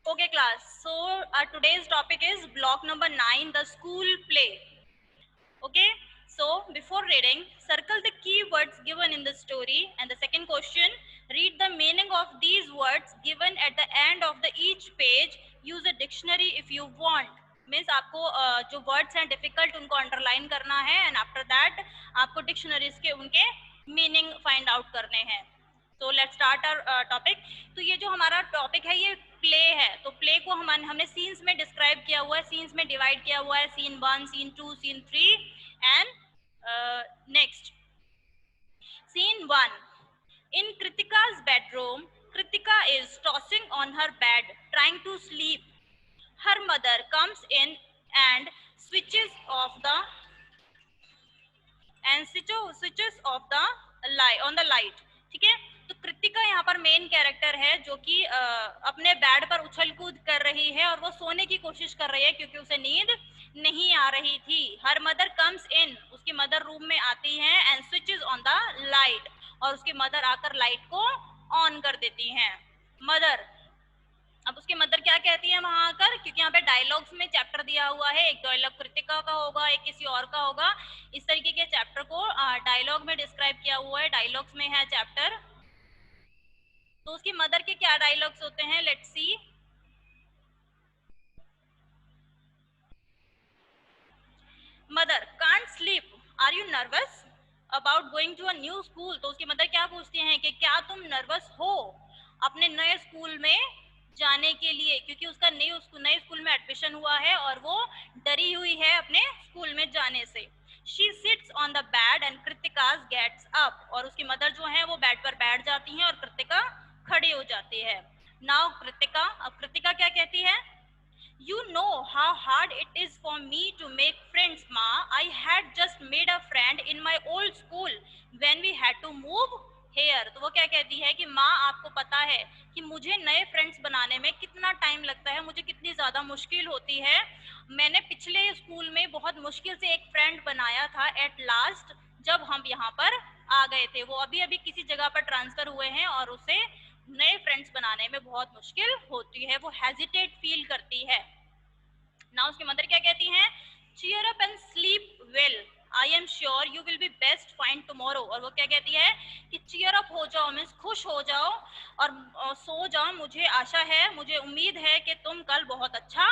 Okay, class. So our today's topic is block number 9, the school play. Okay. So before reading, circle the key words given in the story, and the second question, read the meaning of these words given at the end of the each page. Use a dictionary if you want. Means आपको जो words हैं difficult उनको underline करना है and after that आपको dictionaries के उनके meaning find out करने हैं. तो लेट्स स्टार्ट आवर टॉपिक. तो ये जो हमारा टॉपिक है ये प्ले है. तो प्ले को हमने सीन्स में डिस्क्राइब किया हुआ है, सीन्स में डिवाइड किया हुआ है, scene 1, scene 2, scene 3 and next. Scene 1. In Kritika's bedroom, Kritika is tossing on her bed trying to sleep. Her mother comes in and switches off the light. ठीक है. तो कृतिका यहाँ पर मेन कैरेक्टर है जो कि अपने बेड पर उछल कूद कर रही है और वो सोने की कोशिश कर रही है क्योंकि उसे नींद नहीं आ रही थी. हर मदर कम्स इन, उसकी मदर रूम में आती है and switches on the light, और उसकी मदर आकर लाइट को ऑन कर देती हैं. मदर, अब उसकी मदर क्या कहती है वहां आकर, क्योंकि यहाँ पे डायलॉग्स में चैप्टर दिया हुआ है, एक डायलॉग कृतिका का होगा, एक किसी और का होगा. इस तरीके के चैप्टर को डायलॉग में डिस्क्राइब किया हुआ है, डायलॉग्स में है चैप्टर. तो उसकी मदर के क्या डायलॉग्स होते हैं, let's see. Mother can't sleep, are you nervous about going to a new school. तो उसकी मदर क्या पूछती हैं कि क्या तुम नर्वस हो अपने नए स्कूल में जाने के लिए, क्योंकि उसका नए स्कूल में एडमिशन हुआ है और वो डरी हुई है अपने स्कूल में जाने से. She sits on the bed and Kritika gets up, और उसकी मदर जो है वो बेड पर बैठ जाती हैं और कृतिका खड़ी हो जाती है. नाउ कृतिका, अब कृतिका क्या कहती है, You know how hard it is for me to make friends, Ma. I had just made a friend in my old school when we had to move here. तो वो क्या कहती है कि माँ आपको पता है कि मुझे नए फ्रेंड्स बनाने में कितना टाइम लगता है, मुझे कितनी ज़्यादा मुश्किल होती है. मैंने पिछले स्कूल में बहुत मुश्किल से एक फ्रेंड बनाया था एट लास्ट, जब हम यहाँ पर आ गए थे. वो अभी अभी किसी जगह पर ट्रांसफर हुए हैं और उसे नए फ्रेंड्स बनाने में बहुत मुश्किल होती है, वो हेजिटेट फील करती है. नाउ उसकी मदर क्या कहती हैं, cheer up and sleep well, I am sure you will be best fine tomorrow. और वो क्या कहती है कि चीयर अप हो जाओ, मीन्स खुश हो जाओ और सो जाओ, मुझे आशा है, मुझे उम्मीद है कि तुम कल बहुत अच्छा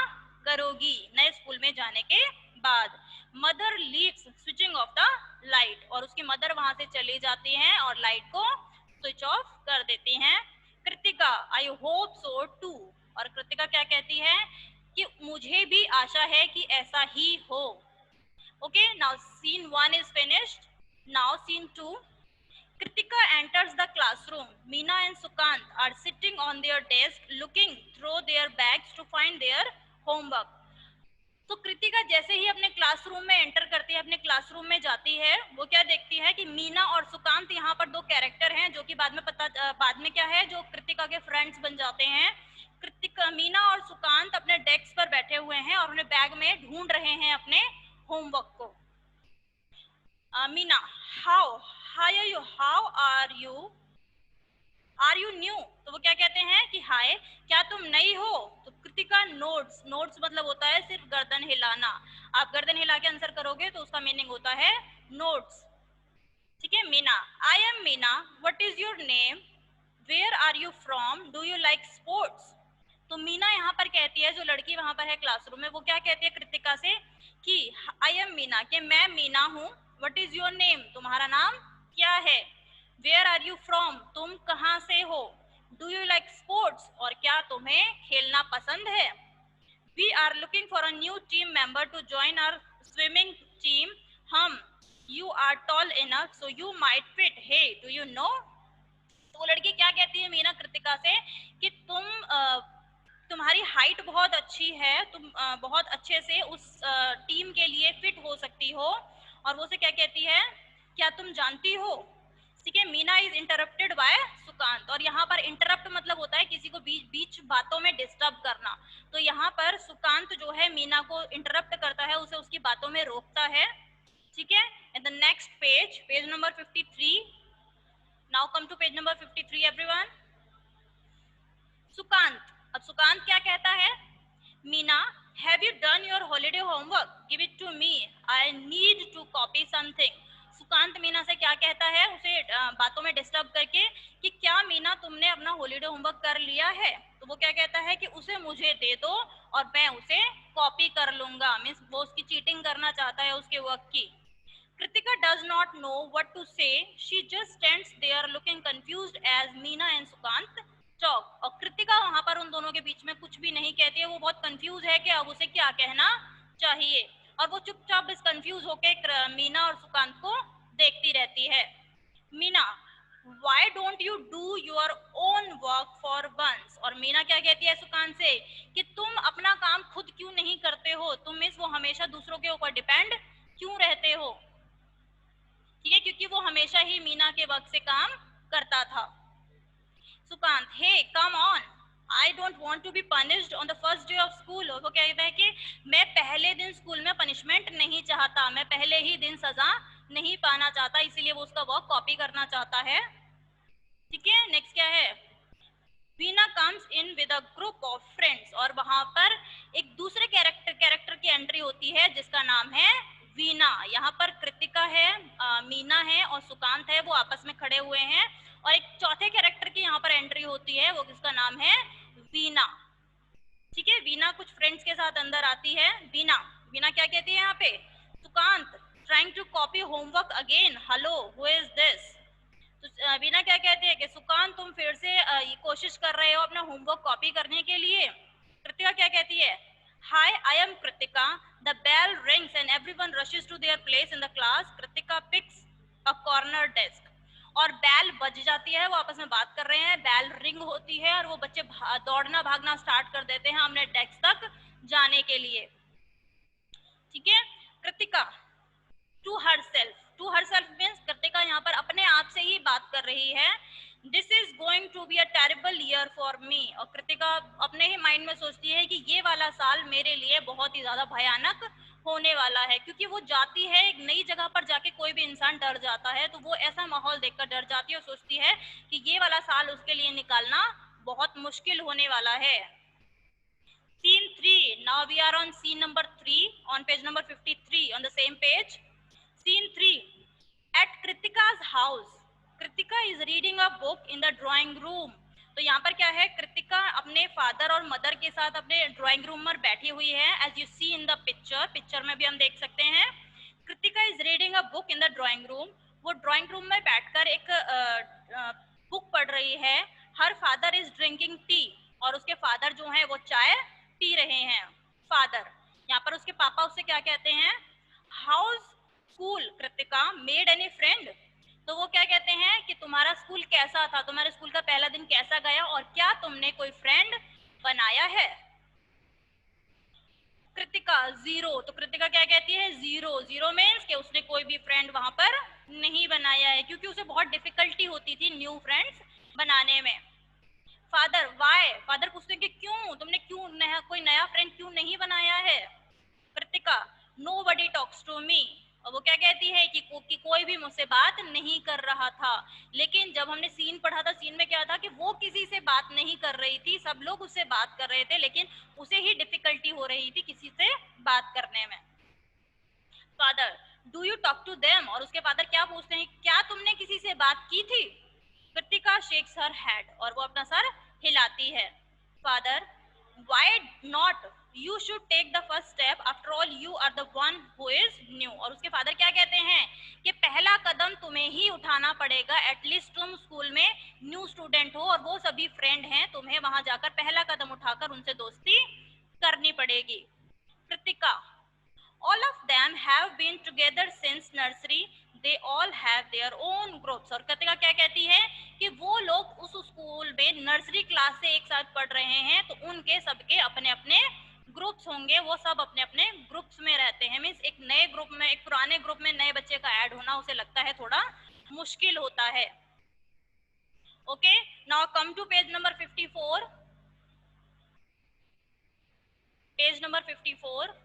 करोगी नए स्कूल में जाने के बाद. Mother leaves switching off the light, और उसकी मदर वहां से चली जाती हैं और लाइट को स्विच ऑफ कर देती हैं. Kritika, I hope so too, और कृतिका क्या कहती है कि मुझे भी आशा है कि ऐसा ही हो. Okay, now scene 1 is finished. Now scene 2. Kritika enters the classroom. Meena and Sukant are sitting on their desk looking through their bags to find their homework. तो कृतिका जैसे ही अपने क्लासरूम में एंटर करती है, अपने क्लासरूम में जाती है, वो क्या देखती है कि मीना और सुकांत यहाँ पर दो कैरेक्टर हैं जो कि बाद में क्या है, जो कृतिका के फ्रेंड्स बन जाते हैं. कृतिका, मीना और सुकांत अपने डेस्क पर बैठे हुए हैं और उन्हें बैग में ढूंढ रहे हैं अपने होमवर्क को. Meena, how are you new. तो वो क्या कहते हैं कि हाय, क्या तुम नई हो. तो कृतिका, नोट्स मतलब होता है सिर्फ गर्दन हिलाना. आप गर्दन हिला के आंसर करोगे तो उसका मीनिंग होता है नोट्स. ठीक है. Meena, I am Meena, what is your name, where are you from, do you like sports. तो मीना यहाँ पर कहती है, जो लड़की वहां पर है क्लासरूम में, वो क्या कहती है कृतिका से कि आई एम मीना, कि मैं मीना हूँ. व्हाट इज योर नेम, तुम्हारा नाम क्या है. वेयर आर यू फ्रॉम, तुम कहाँ से हो. डू यू लाइक स्पोर्ट्स, और क्या तुम्हें खेलना पसंद है. We are looking for a new team member to join our swimming team. Hmm, you are tall enough so you might fit, hey do you know. तो वो लड़की क्या कहती है मीना कृतिका से कि तुम्हारी हाइट बहुत अच्छी है, तुम बहुत अच्छे से उस टीम के लिए फिट हो सकती हो. और वो से क्या कहती है, क्या तुम जानती हो. ठीक है. Meena is interrupted by Sukant, और यहाँ पर इंटरप्ट मतलब होता है किसी को बीच बातों में डिस्टर्ब करना. तो यहाँ पर सुकांत जो है मीना को इंटरप्ट करता है, उसे उसकी बातों में रोकता है. ठीक है. In the next page number 53. Now come to page number 53 everyone. Sukant, अब अब सुकांत क्या कहता है, Meena have you done your holiday homework, give it to me, I need to copy something. Sukant Meena से क्या कहता है, उसे बातों में डिस्टर्ब करके कि क्या मीना तुमने अपना हॉलीडे होमवर्क कर लिया है। तो वो क्या कहता है कि उसे मुझे दे दो और मैं उसे कॉपी कर लूंगा। मीन्स वो उसकी चीटिंग करना चाहता है उसके वर्क की। Kritika does not know what to say. She just stands there looking confused as Meena and Sukant talk. और कृतिका वहां पर उन दोनों के बीच में कुछ भी नहीं कहती है, वो बहुत कंफ्यूज है कि अब उसे क्या कहना चाहिए, और वो चुपचाप इस कंफ्यूज होकर मीना और सुकांत को देखती रहती है। Meena, why don't you do your own work for once? और मीना क्या कहती है सुकांत से कि तुम अपना काम खुद क्यों नहीं करते हो, तुम इस वो हमेशा दूसरों के ऊपर डिपेंड क्यों रहते हो। ठीक है, क्योंकि वो हमेशा ही मीना के वक्त से काम करता था। Sukant, hey come on, I don't want to be punished on the first day of school. वो कहता है कि मैं पहले दिन स्कूल में पनिशमेंट नहीं चाहता, मैं पहले ही दिन सजा नहीं पाना चाहता, इसीलिए वो उसका वर्क कॉपी करना चाहता है। ठीक है, नेक्स्ट क्या है, Veena comes in with a group of friends, और वहां पर एक दूसरे कैरेक्टर की एंट्री होती है जिसका नाम है वीना। यहाँ पर कृतिका है, मीना है और सुकांत है, वो आपस में खड़े हुए हैं, और एक चौथे कैरेक्टर की यहाँ पर एंट्री होती है, वो किसका नाम है, वीना। ठीक है, वीना कुछ फ्रेंड्स के साथ अंदर आती है। वीना वीना क्या कहती है यहाँ पे, Sukant trying to copy homework again, hello who is this. तो वीना क्या कहती है कि सुकांत तुम फिर से ये कोशिश कर रहे हो अपना होमवर्क कॉपी करने के लिए। कृतिका क्या कहती है, hi I am Kritika, the bell rings and everyone rushes to their place in the class, Kritika picks a corner desk. और बैल बज जाती है, वो आपस में बात कर रहे हैं, बैल रिंग होती है और वो बच्चे दौड़ना भागना स्टार्ट कर देते हैं अपने डेस्क तक जाने के लिए। ठीक है, Kritika to herself means Kritika यहाँ पर अपने आप से ही बात कर रही है। This is going to be a terrible year for me, और कृतिका अपने ही माइंड में सोचती है कि ये वाला साल मेरे लिए बहुत ही ज्यादा भयानक होने वाला है, क्योंकि वो जाती है एक नई जगह पर, जाके कोई भी इंसान डर जाता है, तो वो ऐसा माहौल देखकर डर जाती है और सोचती है कि ये वाला साल उसके लिए निकालना बहुत मुश्किल होने वाला है। Scene 3. Now we are on scene number 3 on page number 53 on the same page. Scene 3. At Kritika's house. Kritika is reading a book in the drawing room. तो यहाँ पर क्या है, कृतिका अपने फादर और मदर के साथ अपने ड्राइंग रूम में बैठी हुई है, as you see in the picture में भी हम देख सकते हैं। Kritika is reading a book in the drawing room, वो ड्राइंग रूम में बैठकर एक बुक पढ़ रही है। Her father is drinking tea, और उसके फादर जो है वो चाय पी रहे हैं। फादर, यहाँ पर उसके पापा उससे क्या कहते हैं, house school Kritika, made any friend. तो वो क्या कहते हैं कि तुम्हारा स्कूल कैसा था, तुम्हारे स्कूल का पहला दिन कैसा गया, और क्या तुमने कोई फ्रेंड बनाया है। कृतिका, जीरो। तो कृतिका क्या कहती है, जीरो। जीरो मीन्स कि उसने कोई भी फ्रेंड वहां पर नहीं बनाया है, क्योंकि उसे बहुत डिफिकल्टी होती थी न्यू फ्रेंड्स बनाने में। Father, Y. फादर पूछते हैं कि क्यों, तुमने क्यों कोई नया फ्रेंड क्यों नहीं बनाया है। Kritika, nobody talks to me. और वो क्या कहती है कि कोई भी मुझसे बात नहीं कर रहा था। लेकिन जब हमने सीन पढ़ा था, सीन में क्या था कि वो किसी से बात नहीं कर रही थी, सब लोग उससे बात कर रहे थे, लेकिन उसे ही डिफिकल्टी हो रही थी किसी से बात करने में। Father, do you talk to them. और उसके फादर क्या पूछते हैं, क्या तुमने किसी से बात की थी। कृतिका शेक्स हर हेड, और वो अपना सर हिलाती है। Father, why not, you should take the first step, after all you are the one who is new. और उसके फादर क्या कहते हैं कि पहला कदम तुम्हें ही उठाना पड़ेगा, एटलीस्ट तुम स्कूल में न्यू स्टूडेंट हो और वो सभी फ्रेंड हैं, तुम्हें वहां जाकर पहला कदम उठाकर उनसे दोस्ती करनी पड़ेगी। Kritika, all of them have been together since nursery, they all have their own groups। और कृतिका क्या कहती है कि वो लोग उस स्कूल में नर्सरी क्लास से एक साथ पढ़ रहे हैं, तो उनके सबके अपने अपने ग्रुप्स होंगे, वो सब अपने अपने ग्रुप्स में रहते हैं। मीन्स एक नए ग्रुप में, एक पुराने ग्रुप में नए बच्चे का ऐड होना उसे लगता है थोड़ा मुश्किल होता है। Okay, now come to page number 54। Page number 54।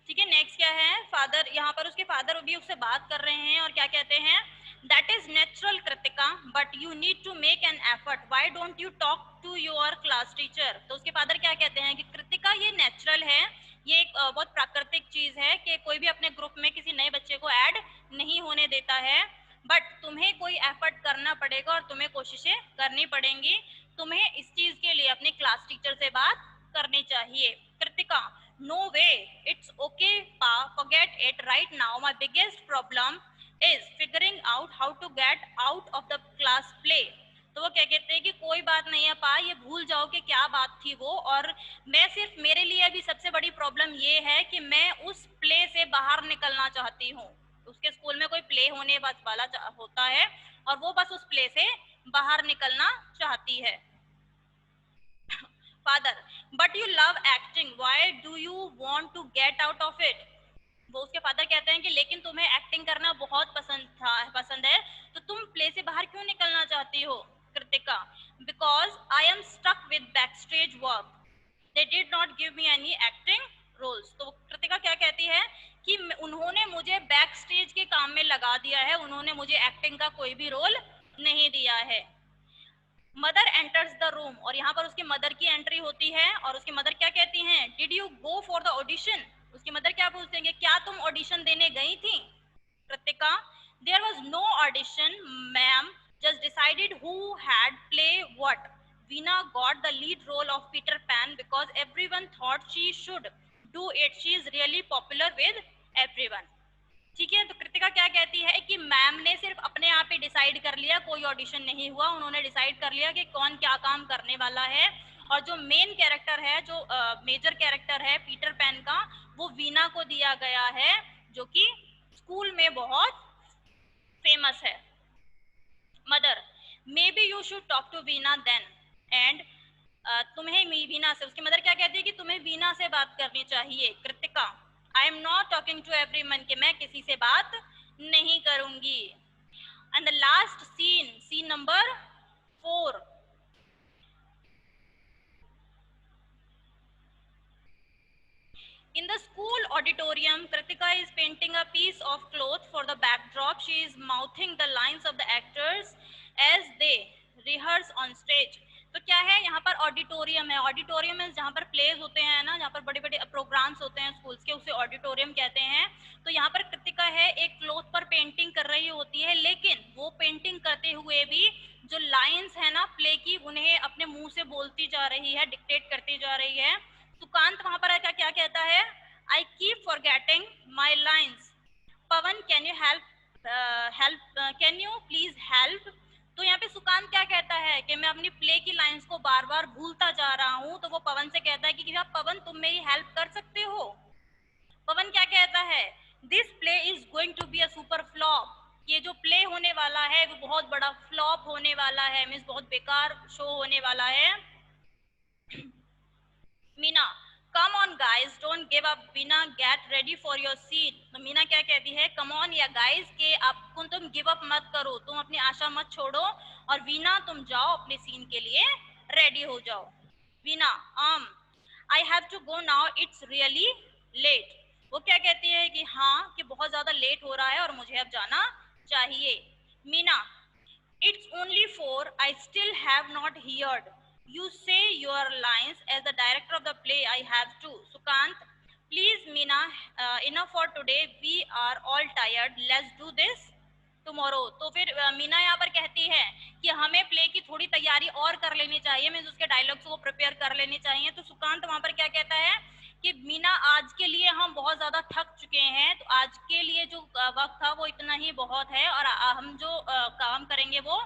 ठीक है, नेक्स्ट क्या है, फादर, यहाँ पर उसके फादर भी उससे बात कर रहे हैं और क्या कहते हैं, that is natural Kritika but you need to make an effort, why don't you talk to your class teacher. तो उसके फादर क्या कहते हैं कि कृतिका ये नेचुरल है, ये एक बहुत प्राकृतिक चीज है कि कोई भी अपने ग्रुप में किसी नए बच्चे को ऐड नहीं होने देता है, बट तुम्हें कोई एफर्ट करना पड़ेगा और तुम्हें कोशिशें करनी पड़ेंगी, तुम्हें इस चीज के लिए अपने क्लास टीचर से बात करनी चाहिए। Kritika, no way, it's okay pa, forget it right now, my biggest problem is figuring out how to get out of the class play। तो वो क्या कहते हैं कि कोई बात नहीं है पा, ये भूल जाओ कि क्या बात थी वो, और मैं सिर्फ, मेरे लिए अभी सबसे बड़ी प्रॉब्लम ये है कि मैं उस प्ले से बाहर निकलना चाहती हूँ। उसके स्कूल में कोई प्ले होने वाला होता है और वो बस उस प्ले से बाहर निकलना चाहती है। Father, but you love acting, why do you want to get out of it. वो उसके फादर कहते हैं कि लेकिन तुम्हें एक्टिंग करना बहुत पसंद है, तो तुम प्ले से बाहर क्यों निकलना चाहती हो। Kritika, because I am stuck with back stage work, they did not give me any acting roles. तो कृतिका क्या कहती है कि उन्होंने मुझे बैक स्टेज के काम में लगा दिया है, उन्होंने मुझे एक्टिंग का कोई भी रोल नहीं दिया है। मदर एंटर्स द रूम, और यहाँ पर उसकी मदर की एंट्री होती है और उसकी मदर क्या कहती हैं, did you go for the audition. उसकी मदर क्या पूछते हैं, क्या तुम ऑडिशन देने गई थी। Kritika, there was no audition ma'am, just decided who had play what. Veena got the lead role of Peter Pan because everyone thought she should do it, she is really popular with everyone. ठीक है, तो कृतिका क्या कहती है कि ma'am ने सिर्फ अपने आप ही डिसाइड कर लिया, कोई ऑडिशन नहीं हुआ, उन्होंने डिसाइड कर लिया कि कौन क्या काम करने वाला है, और जो मेन कैरेक्टर है, जो मेजर कैरेक्टर है पीटर पैन का, वो वीना को दिया गया है, जो कि स्कूल में बहुत फेमस है। Mother, maybe you should talk to Veena then, and तुम्हें वीना से, उसकी मदर क्या कहती है कि तुम्हें वीना से बात करनी चाहिए। Kritika, I am not talking to everyone, कि मैं किसी से बात नहीं करूंगी। And the last scene, scene number 4, in the school auditorium, Kritika is painting a piece of cloth for the backdrop. She is mouthing the lines of the actors as they rehearse on stage. तो क्या है, यहाँ पर auditorium है, auditorium है जहाँ पर pledge होते हैं ना, जहाँ पर बड़े बड़े प्रोग्राम्स होते हैं स्कूल्स के, उसे ऑडिटोरियम कहते हैं। तो यहाँ पर कृतिका है, एक क्लोथ पर पेंटिंग कर रही होती है, लेकिन वो पेंटिंग करते हुए भी जो लाइंस है ना प्ले की, उन्हें अपने मुंह से बोलती जा रही है, डिक्टेट करती जा रही है। सुकांत वहां पर आकर क्या कहता है, I keep forgetting my lines, Pawan can you can you please help. तो यहाँ पे सुकांत क्या कहता है कि मैं अपनी प्ले की लाइंस को बार बार भूलता जा रहा हूँ, तो वो पवन से कहता है कि क्या पवन तुम मेरी हेल्प कर सकते हो। पवन क्या कहता है, this play is going to be a super flop, ये जो प्ले होने वाला है वो बहुत बड़ा फ्लॉप होने वाला है, मीन्स बहुत बेकार शो होने वाला है। Meena, come on guys, don't give up, Veena get ready for your scene. तो मीना क्या कहती है, कम ऑन या गाइस, के आपको तुम गिव अप मत करो, तुम अपनी आशा मत छोड़ो, और वीना तुम जाओ अपने सीन के लिए रेडी हो जाओ। Veena, I have to go now, it's really late. वो क्या कहती है कि हाँ, कि बहुत ज्यादा लेट हो रहा है और मुझे अब जाना चाहिए। Meena, it's only 4, I still have not heard you say your lines, as the director of the play I have to। Sukant, please Meena, enough for today, we are all tired, let's do this tomorrow। तो फिर मीना यहाँ पर कहती है कि हमें play की थोड़ी तैयारी और कर लेनी चाहिए, मीन्स उसके डायलॉग्स को प्रिपेयर कर लेनी चाहिए। तो सुकांत वहां पर क्या कहता है कि मीना, आज के लिए हम बहुत ज्यादा थक चुके हैं, तो आज के लिए जो वक्त था वो इतना ही बहुत है, और हम जो काम करेंगे वो